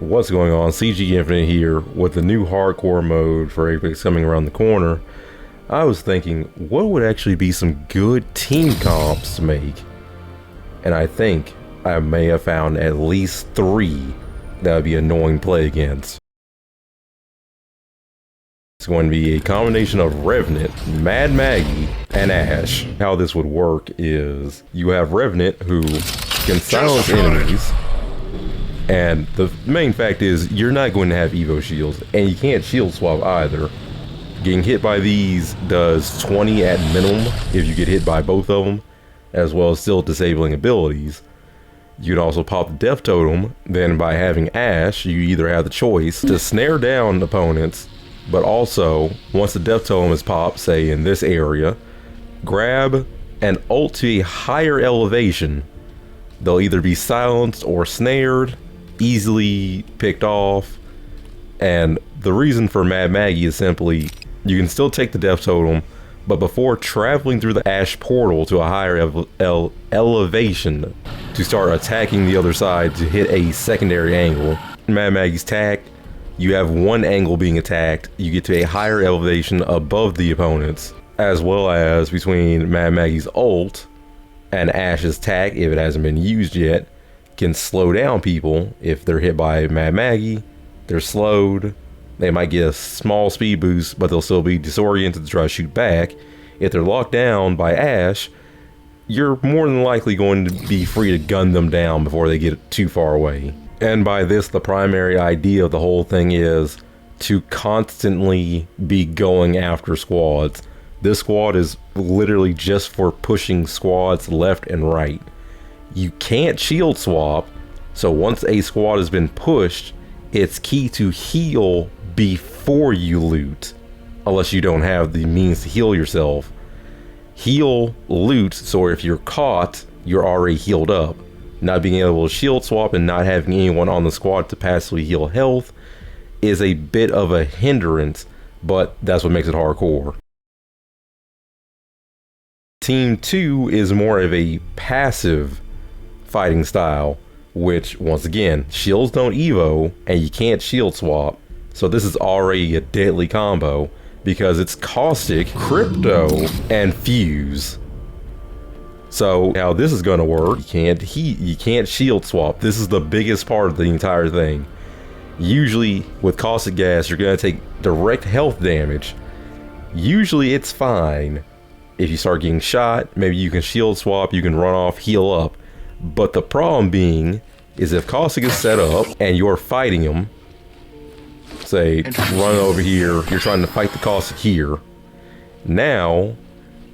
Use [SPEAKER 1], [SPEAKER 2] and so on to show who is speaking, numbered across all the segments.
[SPEAKER 1] What's going on? CG Infinite here with the new hardcore mode for Apex coming around the corner. I was thinking, what would actually be some good team comps to make? And I think I may have found at least 3 that would be annoying to play against. It's going to be a combination of Revenant, Mad Maggie, and Ash. How this would work is you have Revenant who can silence enemies. And the main fact is, you're not going to have Evo shields, and you can't shield swap either. Getting hit by these does 20 at minimum if you get hit by both of them, as well as still disabling abilities. You can also pop the Death Totem, then by having Ash, you either have the choice to snare down opponents, but also, once the Death Totem is popped, say in this area, grab and ult to a higher elevation. They'll either be silenced or snared, easily picked off. And the reason for Mad Maggie is simply you can still take the Death Totem, but before traveling through the Ash portal to a higher elevation to start attacking the other side to hit a secondary angle. Mad Maggie's tagged, you have one angle being attacked, you get to a higher elevation above the opponents, as well as between Mad Maggie's ult and Ash's tag, if it hasn't been used yet, can slow down people. If they're hit by Mad Maggie, they're slowed. They might get a small speed boost, but they'll still be disoriented to try to shoot back. If they're locked down by Ash, you're more than likely going to be free to gun them down before they get too far away. And by this, the primary idea of the whole thing is to constantly be going after squads. This squad is literally just for pushing squads left and right. You can't shield swap, so once a squad has been pushed, it's key to heal before you loot, unless you don't have the means to heal yourself. Heal, loot, so if you're caught, you're already healed up. Not being able to shield swap and not having anyone on the squad to passively heal health is a bit of a hindrance, but that's what makes it hardcore. Team 2 is more of a passive fighting style, which once again, shields don't evo and you can't shield swap. So this is already a deadly combo because it's Caustic, Crypto, and Fuse. So how this is going to work, you can't shield swap. This is the biggest part of the entire thing. Usually with Caustic Gas, you're going to take direct health damage. Usually it's fine. If you start getting shot, maybe you can shield swap, you can run off, heal up. But the problem being is if Caustic is set up and you're fighting him, say run over here, you're trying to fight the Caustic here. Now,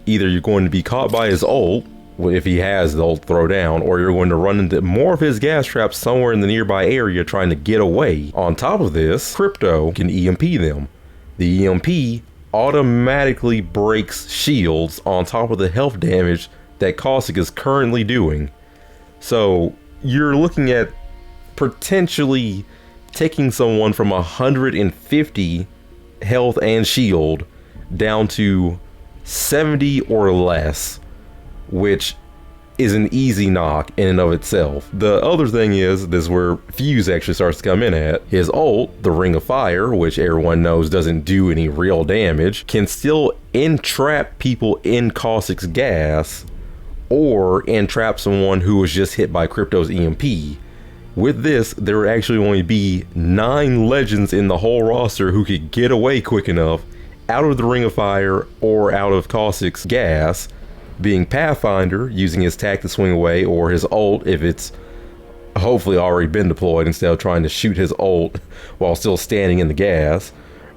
[SPEAKER 1] either you're going to be caught by his ult, if he has the ult throw down, or you're going to run into more of his gas traps somewhere in the nearby area trying to get away. On top of this, Crypto can EMP them. The EMP automatically breaks shields on top of the health damage that Caustic is currently doing. So you're looking at potentially taking someone from 150 health and shield down to 70 or less, which is an easy knock in and of itself. The other thing is, this is where Fuse actually starts to come in at. His ult, the Ring of Fire, which everyone knows doesn't do any real damage, can still entrap people in Caustic's gas, or entrap someone who was just hit by Crypto's EMP. With this, there would actually only be 9 legends in the whole roster who could get away quick enough out of the Ring of Fire or out of Caustic's gas, being Pathfinder, using his tack to swing away, or his ult if it's hopefully already been deployed instead of trying to shoot his ult while still standing in the gas.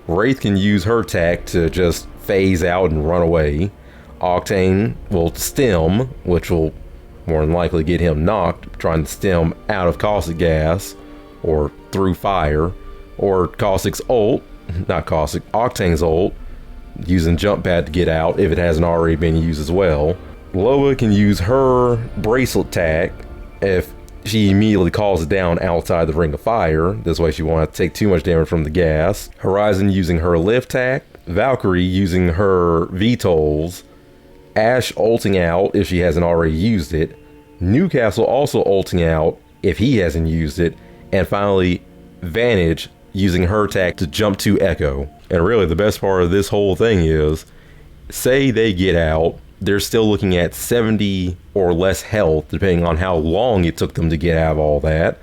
[SPEAKER 1] Wraith can use her tack to just phase out and run away. Octane will stem, which will more than likely get him knocked, trying to stem out of Caustic gas or through fire. Or Caustic's ult, not Caustic, Octane's ult, using jump pad to get out if it hasn't already been used as well. Loa can use her bracelet tack if she immediately calls it down outside the Ring of Fire. This way she won't have to take too much damage from the gas. Horizon using her lift tack. Valkyrie using her VTOLs. Ash ulting out if she hasn't already used it. Newcastle also ulting out if he hasn't used it. And finally, advantage using her attack to jump to Echo. And really the best part of this whole thing is, say they get out, they're still looking at 70 or less health depending on how long it took them to get out of all that.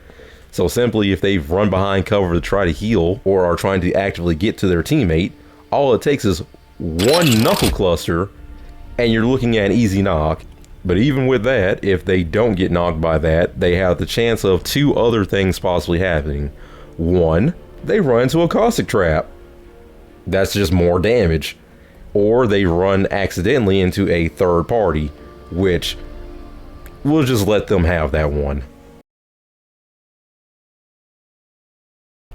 [SPEAKER 1] So simply, if they've run behind cover to try to heal or are trying to actively get to their teammate, all it takes is one knuckle cluster and you're looking at an easy knock. But even with that, if they don't get knocked by that, they have the chance of two other things possibly happening. One, they run into a caustic trap. That's just more damage. Or they run accidentally into a third party, which we'll just let them have that one.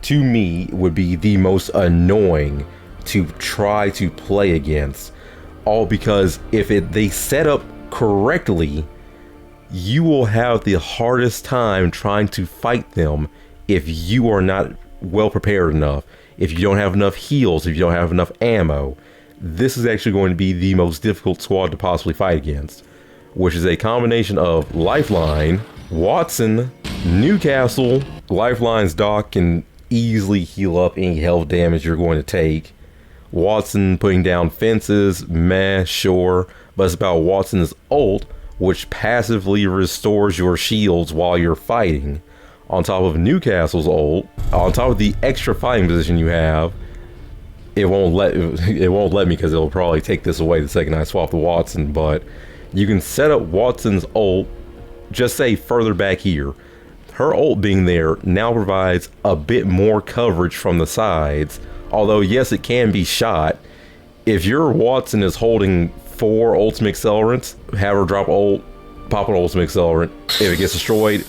[SPEAKER 1] To me, would be the most annoying to try to play against. All because if they set up correctly, you will have the hardest time trying to fight them if you are not well prepared enough, if you don't have enough heals, if you don't have enough ammo. This is actually going to be the most difficult squad to possibly fight against, which is a combination of Lifeline, Wattson, Newcastle. Lifeline's Doc can easily heal up any health damage you're going to take. Wattson putting down fences, sure, but it's about Wattson's ult, which passively restores your shields while you're fighting, on top of Newcastle's ult, on top of the extra fighting position you have. It won't let me because it'll probably take this away the second I swap the Wattson, but you can set up Wattson's ult, just say further back here. Her ult being there now provides a bit more coverage from the sides, although yes, it can be shot. If your Wattson is holding 4 ultimate accelerants, have her drop ult, pop an ultimate accelerant. If it gets destroyed,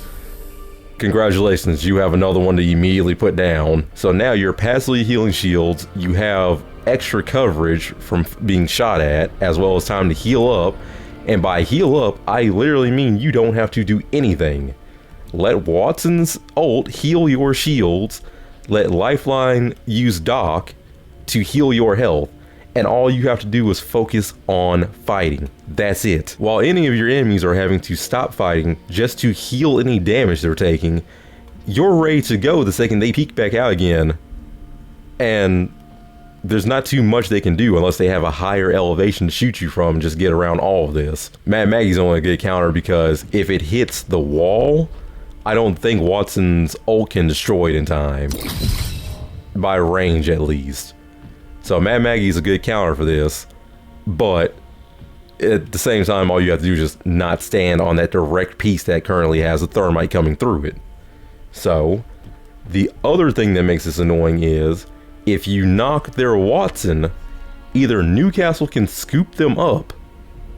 [SPEAKER 1] congratulations, you have another one to immediately put down. So now you're passively healing shields, you have extra coverage from being shot at, as well as time to heal up. And by heal up, I literally mean you don't have to do anything. Let Wattson's ult heal your shields, let Lifeline use Doc to heal your health, and all you have to do is focus on fighting. That's it. While any of your enemies are having to stop fighting just to heal any damage they're taking, you're ready to go the second they peek back out again. And there's not too much they can do unless they have a higher elevation to shoot you from and just get around all of this. Mad Maggie's only a good counter because if it hits the wall, I don't think Wattson's ult can destroy it in time. By range, at least. So Mad Maggie's a good counter for this, but at the same time, all you have to do is just not stand on that direct piece that currently has a thermite coming through it. So the other thing that makes this annoying is if you knock their Wattson, either Newcastle can scoop them up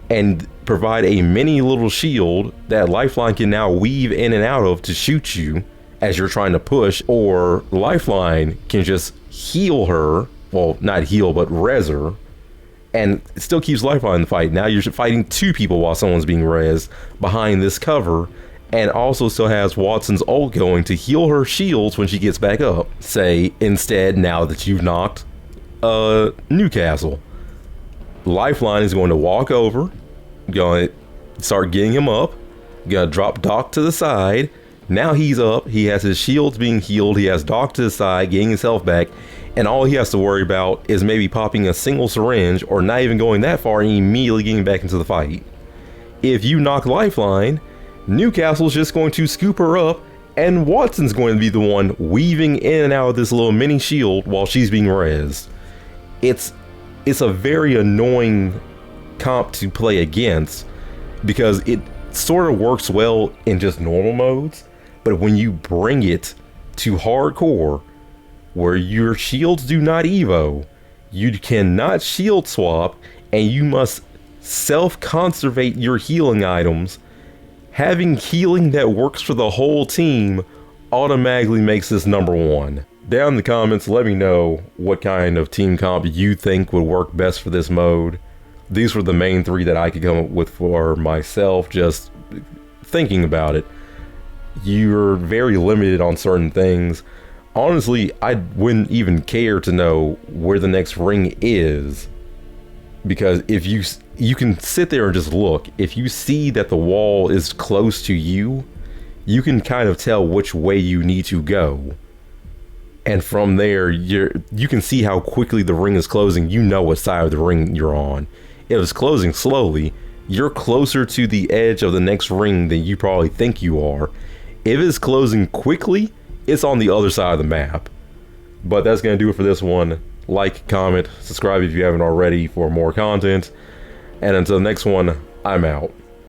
[SPEAKER 1] and provide a mini little shield that Lifeline can now weave in and out of to shoot you as you're trying to push, or Lifeline can just heal her, well, not heal, but res her, and it still keeps Lifeline in the fight. Now you're fighting 2 people while someone's being rezzed behind this cover, and also still has Wattson's ult going to heal her shields when she gets back up. Say, instead, now that you've knocked Newcastle, Lifeline is going to walk over, going to start getting him up, gonna drop Doc to the side. Now he's up, he has his shields being healed, he has Doc to the side, getting his health back, and all he has to worry about is maybe popping a single syringe or not even going that far and immediately getting back into the fight. If you knock Lifeline, Newcastle's just going to scoop her up, and Wattson's going to be the one weaving in and out of this little mini shield while she's being rezzed. It's a very annoying comp to play against because it sort of works well in just normal modes, but when you bring it to hardcore where your shields do not evo, you cannot shield swap, and you must self-conservate your healing items, having healing that works for the whole team automatically makes this number 1. Down in the comments, let me know what kind of team comp you think would work best for this mode. These were the main 3 that I could come up with for myself, just thinking about it. You're very limited on certain things. Honestly, I wouldn't even care to know where the next ring is, because if you can sit there and just look. If you see that the wall is close to you, you can kind of tell which way you need to go. And from there, you can see how quickly the ring is closing. You know what side of the ring you're on. If it's closing slowly, you're closer to the edge of the next ring than you probably think you are. If it's closing quickly, it's on the other side of the map. But that's going to do it for this one. Like, comment, subscribe if you haven't already for more content. And until the next one, I'm out.